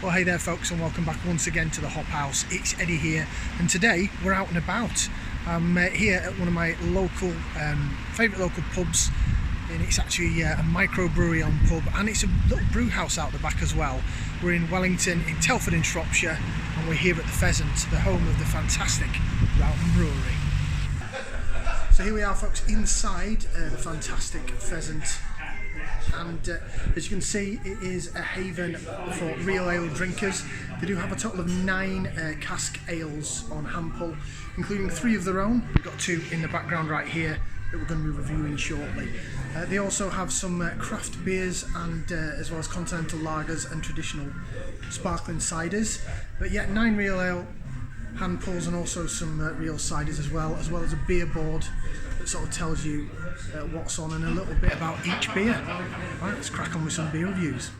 Well, hey there folks, and welcome back once again to the Hop House. It's Eddie here, and today we're out and about. I'm here at one of my local, favourite local pubs, and it's actually a microbrewery on pub, and it's a little brew house out the back as well. We're in Wellington, in Telford in Shropshire, and we're here at the Pheasant, the home of the fantastic Rowton Brewery. So here we are folks, inside the fantastic Pheasant. And as you can see, it is a haven for real ale drinkers. They do have a total of 9 cask ales on hand pull, including 3 of their own. We've got 2 in the background right here that we're going to be reviewing shortly. They also have some craft beers, and as well as continental lagers and traditional sparkling ciders. But yet 9 real ale hand pulls, and also some real ciders as well as a beer board that sort of tells you what's on and a little bit about each beer. Right, let's crack on with some beer reviews.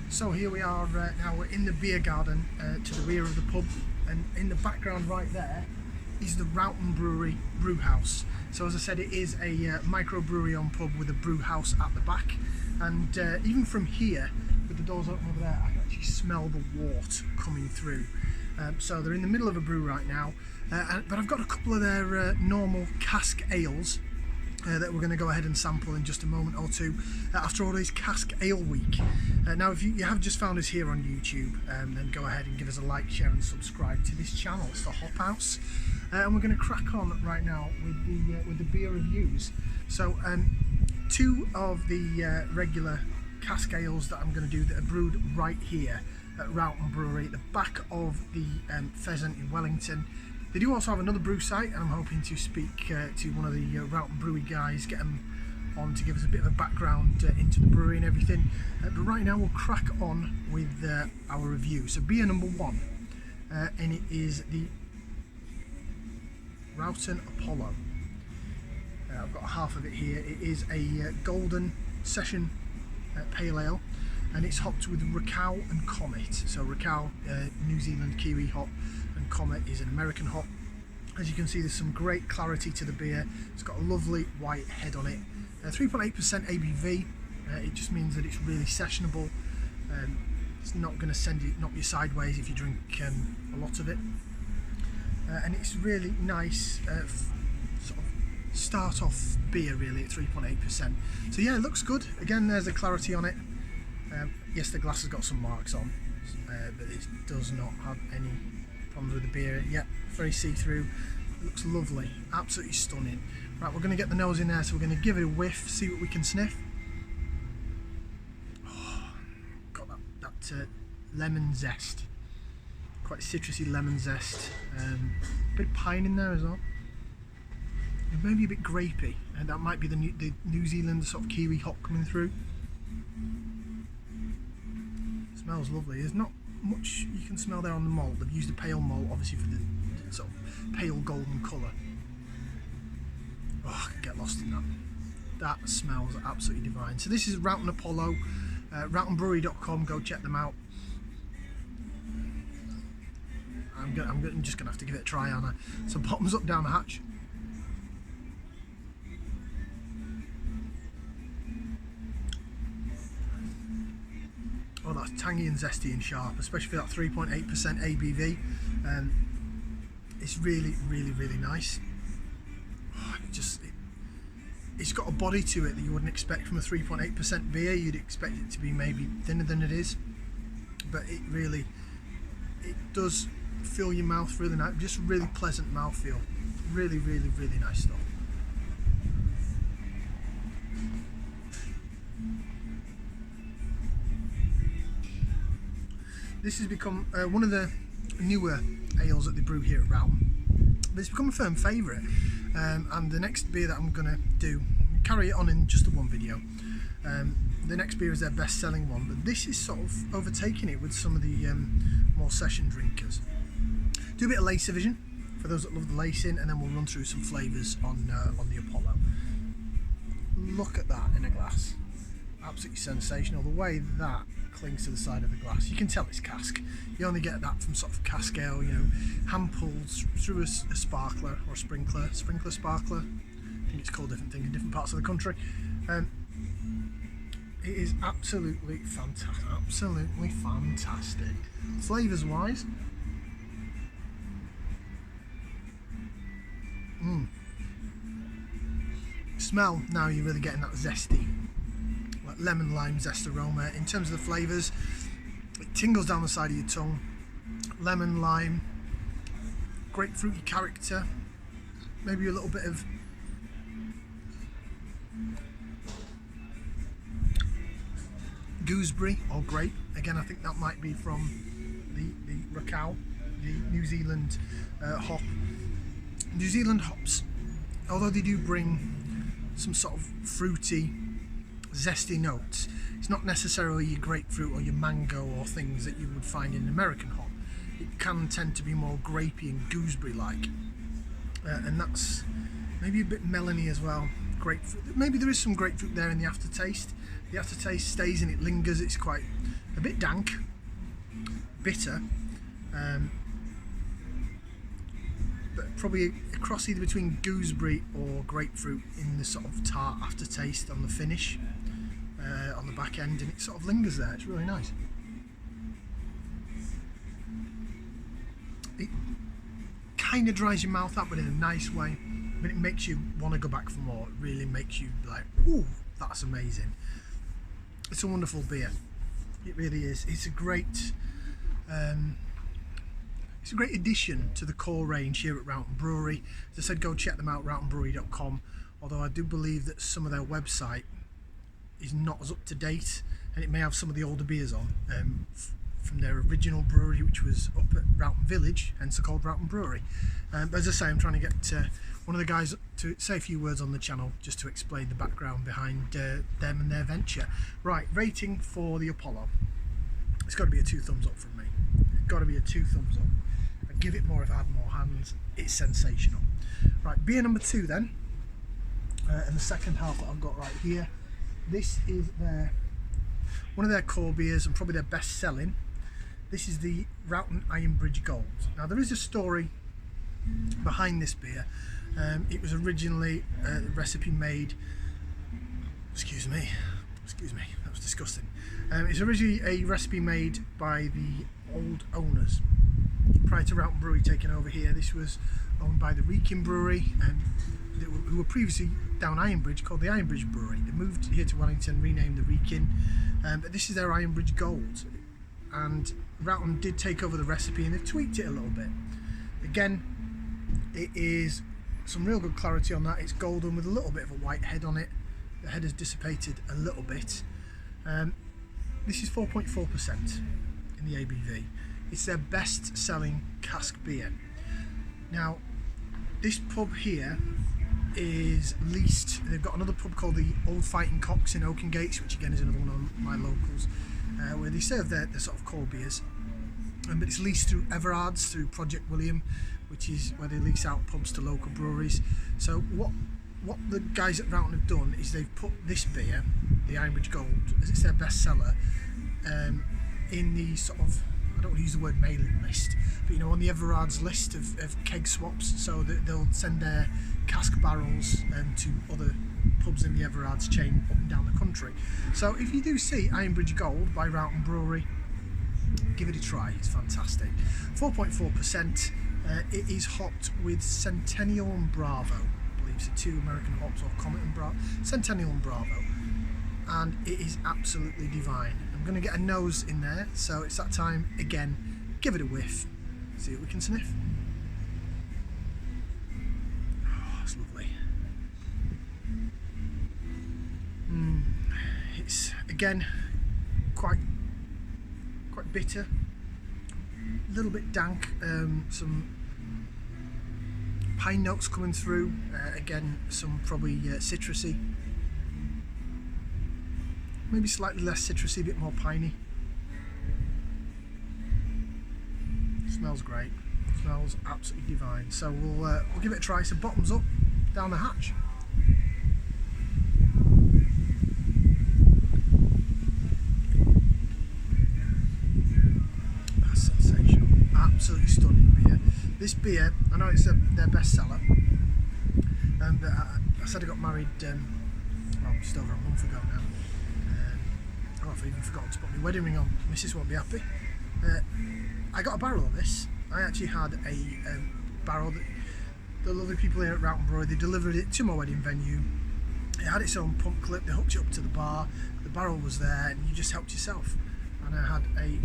So here we are now, we're in the beer garden to the rear of the pub, and in the background right there is the Rowton Brewery brew house. So as I said, it is a microbrewery on pub with a brew house at the back, and even from here with the doors open over there, I can actually smell the wort coming through. So they're in the middle of a brew right now, but I've got a couple of their normal cask ales that we're going to go ahead and sample in just a moment or two after all these cask ale week. Now if you have just found us here on YouTube, then go ahead and give us a like, share and subscribe to this channel. It's the Hop House, and we're going to crack on right now with the beer reviews. So 2 of the regular cask ales that I'm going to do that are brewed right here at Rowton Brewery at the back of the Pheasant in Wellington. They do also have another brew site, and I'm hoping to speak to one of the Rowton Brewery guys, get them on to give us a bit of a background into the brewery and everything. But right now we'll crack on with our review. So beer number 1, and it is the Rowton Apollo. I've got half of it here. It is a golden session pale ale, and it's hopped with Rakau and Comet. So Rakau, New Zealand Kiwi hop, and Comet is an American hop. As you can see, there's some great clarity to the beer. It's got a lovely white head on it. 3.8% ABV. It just means that it's really sessionable. It's not going to knock you sideways if you drink a lot of it. And it's really nice sort of start off beer really at 3.8%. So yeah, it looks good. Again, there's a clarity on it. Yes, the glass has got some marks on, but it does not have any problems with the beer. Yeah, very see-through. It looks lovely, absolutely stunning. Right, we're going to get the nose in there, so we're going to give it a whiff, see what we can sniff. Oh, got that lemon zest, quite citrusy lemon zest. A bit of pine in there as well. Maybe a bit grapey, and that might be the New Zealand sort of kiwi hop coming through. Smells lovely. There's not much you can smell there on the malt. They've used a pale malt, obviously, for the sort of pale golden colour. Oh, I could get lost in that. That smells absolutely divine. So this is Rowton Apollo, rowtonbrewery.com. Go check them out. I'm just going to have to give it a try, aren't I? So bottoms up down the hatch. Oh, that's tangy and zesty and sharp, especially for that 3.8% ABV. It's really, really, really nice. Oh, it's got a body to it that you wouldn't expect from a 3.8% beer. You'd expect it to be maybe thinner than it is, but it does fill your mouth really nice. Just really pleasant mouthfeel. Really, really, really nice stuff. This has become one of the newer ales that they brew here at Rowton, but it's become a firm favourite, and the next beer that I'm going to do, carry it on in just the one video. The next beer is their best selling one, but this is sort of overtaking it with some of the more session drinkers. Do a bit of lace division for those that love the lacing, and then we'll run through some flavours on the Apollo. Look at that in a glass. Absolutely sensational. The way that clings to the side of the glass, you can tell it's cask. You only get that from sort of cask ale, you know, hand pulled through a sparkler or a sprinkler sparkler. I think it's called different things in different parts of the country. It is absolutely fantastic. Absolutely fantastic. Flavours wise, smell, now you're really getting that zesty, like lemon lime zest aroma. In terms of the flavours, it tingles down the side of your tongue. Lemon lime, grapefruity character, maybe a little bit of gooseberry or grape. Again, I think that might be from the Rakau, the New Zealand hop. New Zealand hops, although they do bring some sort of fruity, zesty notes, it's not necessarily your grapefruit or your mango or things that you would find in an American hop. It can tend to be more grapey and gooseberry-like, and that's maybe a bit melony as well. Grapefruit, maybe there is some grapefruit there in the aftertaste. The aftertaste stays and it lingers. It's quite a bit dank, bitter, but probably a cross either between gooseberry or grapefruit in the sort of tart aftertaste on the finish, on the back end, and it sort of lingers there. It's really nice. It kind of dries your mouth out, but in a nice way. But it makes you want to go back for more. It really makes you like, ooh, that's amazing. It's a wonderful beer. It really is. It's a great addition to the core range here at Rowton Brewery. As I said, go check them out, rowtonbrewery.com. Although I do believe that some of their website is not as up to date, and it may have some of the older beers on from their original brewery, which was up at Rowton Village, hence they're called Rowton Brewery. But as I say, I'm trying to get one of the guys to say a few words on the channel just to explain the background behind them and their venture. Right, rating for the Apollo. It's got to be a 2 thumbs up from me. It's got to be a 2 thumbs up. I'd give it more if I had more hands. It's sensational. Right, beer number 2 then, and the second half that I've got right here. This is one of their core beers and probably their best selling. This is the Rowton Ironbridge Gold. Now there is a story behind this beer. It was originally a recipe made, excuse me, that was disgusting. It's originally a recipe made by the old owners prior to Rowton Brewery taking over here. This was owned by the Rowton Brewery, who were previously down Ironbridge, called the Ironbridge Brewery. They moved here to Wellington, renamed the Rowton, but this is their Ironbridge Gold. And Rowton did take over the recipe and they've tweaked it a little bit. Again, it is some real good clarity on that. It's golden with a little bit of a white head on it. The head has dissipated a little bit. This is 4.4% in the ABV. It's their best selling cask beer. Now, this pub here is leased. They've got another pub called the Old Fighting Cocks in Oakengates, which again is another one of my locals, where they serve their sort of core beers. But it's leased through Everard's, through Project William, which is where they lease out pubs to local breweries. So what the guys at Rowton have done is they've put this beer, the Ironbridge Gold, as it's their best seller, in the sort of, I don't want to use the word mailing list, but on the Everard's list of keg swaps, so that they'll send their cask barrels to other pubs in the Everard's chain up and down the country. So if you do see Ironbridge Gold by Rowton Brewery, give it a try. It's fantastic. 4.4%. It is hopped with Centennial and Bravo. I believe it's 2 American hops, or Comet and Bravo. Centennial and Bravo. And it is absolutely divine. I'm going to get a nose in there, so it's that time again. Give it a whiff. See what we can sniff. Oh, it's lovely. It's again quite bitter, a little bit dank, some pine notes coming through, again some probably citrusy, maybe slightly less citrusy, a bit more piney. Smells great, smells absolutely divine. So we'll give it a try. So bottoms up, down the hatch. Absolutely stunning beer. This beer, I know it's their best seller, but I said I got married just over a month ago now, Oh, I've even forgotten to put my wedding ring on. Mrs won't be happy. I got a barrel of this. I actually had a barrel that the lovely people here at Rowton Brewery, they delivered it to my wedding venue. It had its own pump clip, they hooked it up to the bar, the barrel was there, and you just helped yourself. And I had a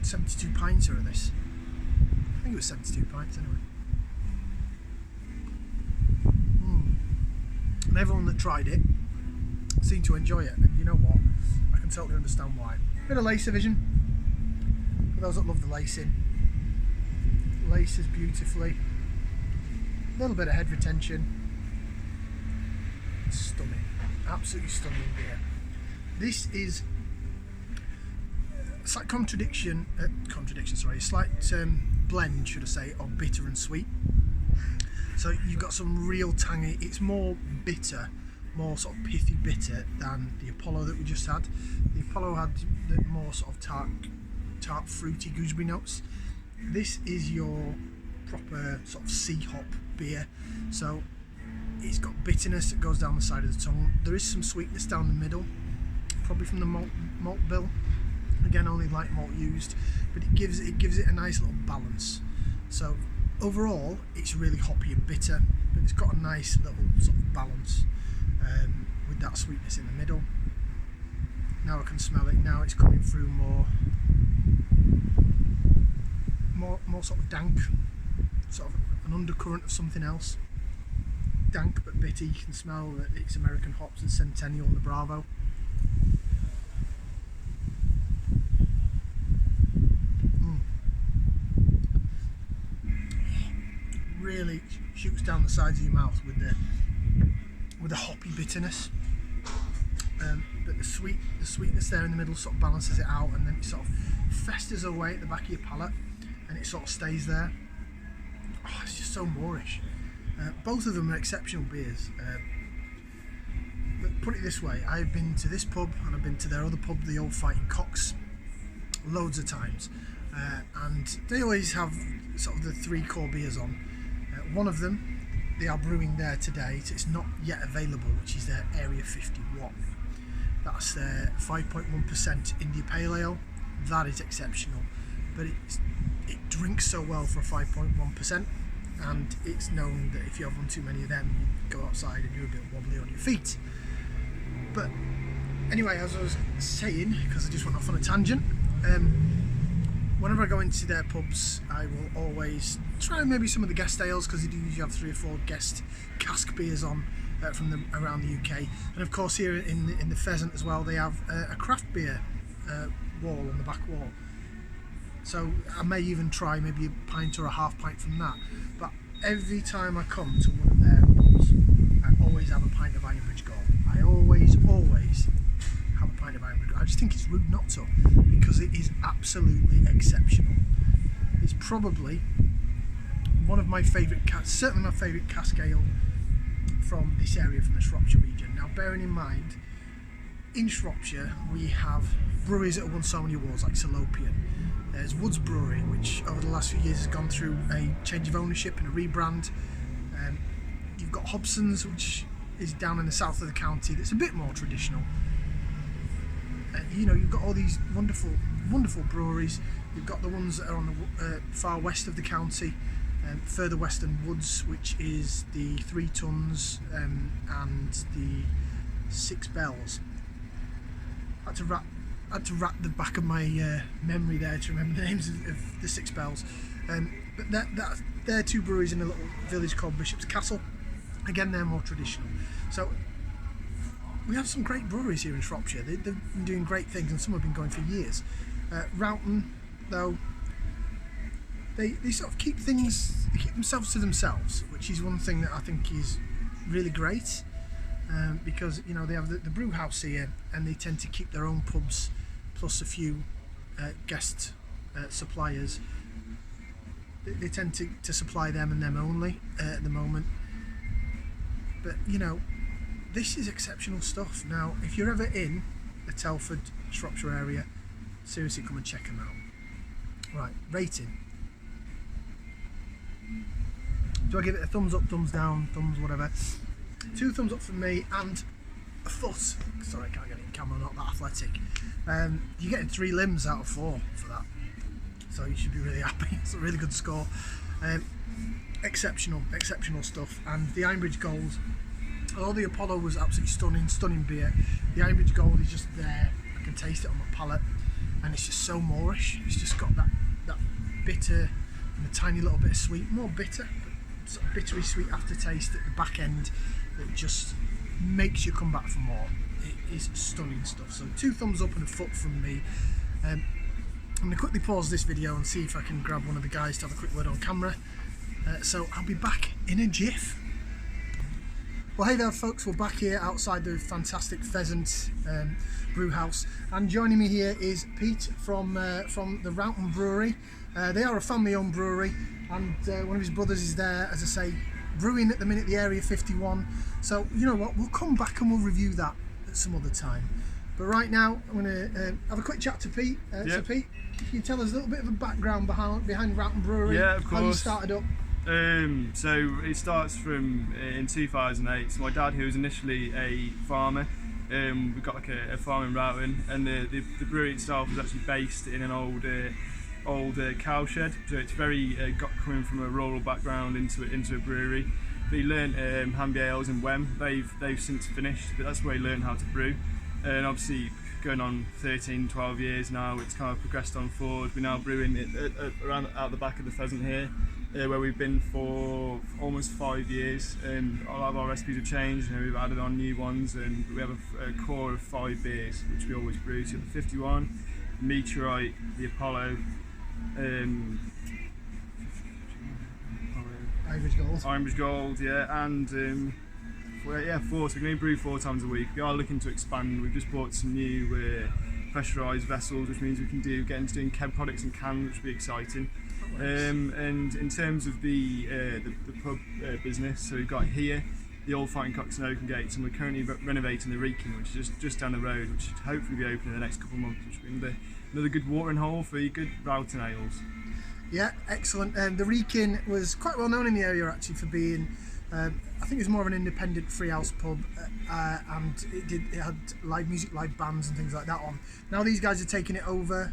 72 pinter of this. I think it was 72 pints anyway. And everyone that tried it seemed to enjoy it, and you know what? I can totally understand why. Bit of lace division, for those that love the lacing. Laces beautifully. A little bit of head retention. Stunning, absolutely stunning beer. This is a slight a slight blend, should I say, of bitter and sweet. So you've got some real tangy. It's more bitter, more sort of pithy bitter than the Apollo that we just had. The Apollo had the more sort of tart fruity gooseberry notes. This is your proper sort of sea hop beer, so it's got bitterness that goes down the side of the tongue. There is some sweetness down the middle, probably from the malt bill. Again, only light malt used, but it gives it a nice little balance. So overall, it's really hoppy and bitter, but it's got a nice little sort of balance with that sweetness in the middle. Now I can smell it. Now it's coming through more sort of dank, sort of an undercurrent of something else. Dank but bitter. You can smell that it's American hops, the Centennial and the Bravo. Really shoots down the sides of your mouth with the hoppy bitterness, but the sweetness there in the middle sort of balances it out, and then it sort of festers away at the back of your palate, and it sort of stays there. Oh, it's just so Moorish. Both of them are exceptional beers. But put it this way, I've been to this pub and I've been to their other pub, the Old Fighting Cocks, loads of times, and they always have sort of the three core beers on. One of them, they are brewing there today. It's not yet available, which is their Area 51. That's their 5.1% India Pale Ale. That is exceptional, but it drinks so well for a 5.1%, and it's known that if you have one too many of them, you go outside and you're a bit wobbly on your feet. But anyway, as I was saying, because I just went off on a tangent, whenever I go into their pubs, I will always try maybe some of the guest ales, because they do usually have 3 or 4 guest cask beers on from around the UK. And of course here in the Pheasant as well, they have a craft beer wall on the back wall. So I may even try maybe a pint or a half pint from that. But every time I come to one of their pubs, I always have a pint of Ironbridge Gold. I always have a pint of Ironbridge Gold. I just think it's rude not to, because it is absolutely exceptional. It's probably one of my favourite, certainly my favourite cask ale from this area, from the Shropshire region. Now, bearing in mind, in Shropshire we have breweries that have won so many awards, like Salopian. There's Woods Brewery, which over the last few years has gone through a change of ownership and a rebrand. You've got Hobson's, which is down in the south of the county, that's a bit more traditional. You've got all these wonderful breweries. You've got the ones that are on the far west of the county, further west than Woods, which is the 3 Tons and the 6 Bells. I had to wrap the back of my memory there to remember the names of the 6 Bells. But they're 2 breweries in a little village called Bishop's Castle. Again, they're more traditional. So we have some great breweries here in Shropshire. They've been doing great things, and some have been going for years. Rowton, though, they sort of keep themselves to themselves, which is one thing that I think is really great, because they have the brew house here, and they tend to keep their own pubs plus a few guest suppliers. They tend to supply them and them only at the moment. But this is exceptional stuff. Now, if you're ever in the Telford, Shropshire area, seriously come and check them out. Right, rating. Do I give it a thumbs up, thumbs down, thumbs whatever? 2 thumbs up from me, and a foot. Sorry, I can't get it in camera, I'm not that athletic. You're getting 3 limbs out of 4 for that. So you should be really happy. It's a really good score. Exceptional stuff. And the Ironbridge Gold, although the Apollo was absolutely stunning beer, the Ironbridge Gold is just there. I can taste it on my palate, and it's just so moreish. It's just got that bitter and a tiny little bit of sweet, more bitter, but sort of bittery sweet aftertaste at the back end that just makes you come back for more. It is stunning stuff. So 2 thumbs up and a foot from me. I'm going to quickly pause this video and see if I can grab one of the guys to have a quick word on camera. So I'll be back in a jiff. Well, hey there folks, we're back here outside the fantastic Pheasant brew house, and joining me here is Pete from the Rowton Brewery. They are a family-owned brewery, and one of his brothers is there, as I say, brewing at the minute, the Area 51. So you know what, we'll come back and we'll review that at some other time. But right now, I'm going to have a quick chat to Pete. Yep. So Pete, can you tell us a little bit of a background behind Rowton Brewery? Yeah, of course. How you started up? So it starts from in 2008. So my dad, who was initially a farmer, we've got like a farm in Rowton, and the brewery itself is actually based in an old cow shed. So it's very coming from a rural background into a brewery. But he learned Hanby Ales and Wem. They've since finished, but that's where he learned how to brew. And obviously, going on 13-12 years now, it's kind of progressed on forward. We're now brewing it around out the back of the Pheasant here, where we've been for almost 5 years, and a lot of our recipes have changed, and we've added on new ones, and we have a core of 5 beers which we always brew. So the 51, Meteorite, the Apollo, Ironbridge Gold, yeah, and 4. So we're going to brew 4 times a week. We are looking to expand. We've just bought some new pressurised vessels, which means we can get into doing chem products and cans, which will be exciting. And in terms of the pub business, so we've got here the Old Fighting Cocks and Oaken Gates, and we're currently renovating the Wrekin, which is just down the road, which should hopefully be open in the next couple of months, which will be another good watering hole for your good Rowton ales. Yeah, excellent. The Wrekin was quite well known in the area actually for being, I think it was more of an independent free house pub, and it had live music, live bands and things like that on. Now these guys are taking it over.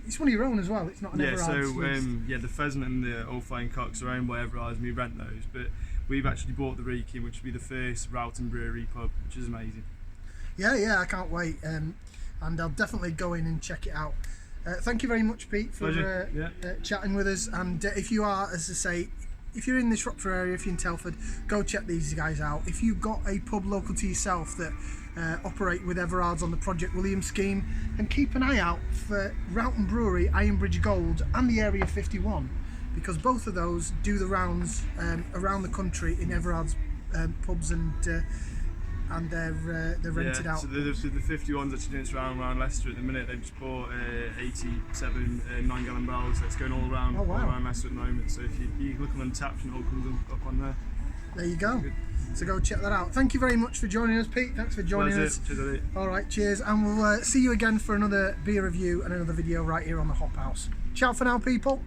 It's one of your own as well, it's not an Everard's. So the Pheasant and the Old Fighting Cocks are owned by Everard's, and we rent those, but we've actually bought the Wrekin, which will be the first Rowton Brewery pub, which is amazing. Yeah, I can't wait, and I'll definitely go in and check it out. Thank you very much, Pete, for chatting with us, and if you are, as I say, if you're in the Shropshire area, if you're in Telford, go check these guys out. If you've got a pub local to yourself that operate with Everard's on the Project William scheme, and keep an eye out for Rowton Brewery, Ironbridge Gold and the Area 51, because both of those do the rounds around the country in Everard's pubs, and they're rented out. So the 51's actually doing its around Leicester at the minute. They've just bought 87 9-gallon barrels, so it's going all around Leicester at the moment. So if you look on Untappd, it all comes up on there. There you go. So go check that out. Thank you very much for joining us, Pete. Thanks for joining us. Cheers, Eddy. All right, cheers, and we'll see you again for another beer review and another video right here on the Hop House. Ciao for now, people.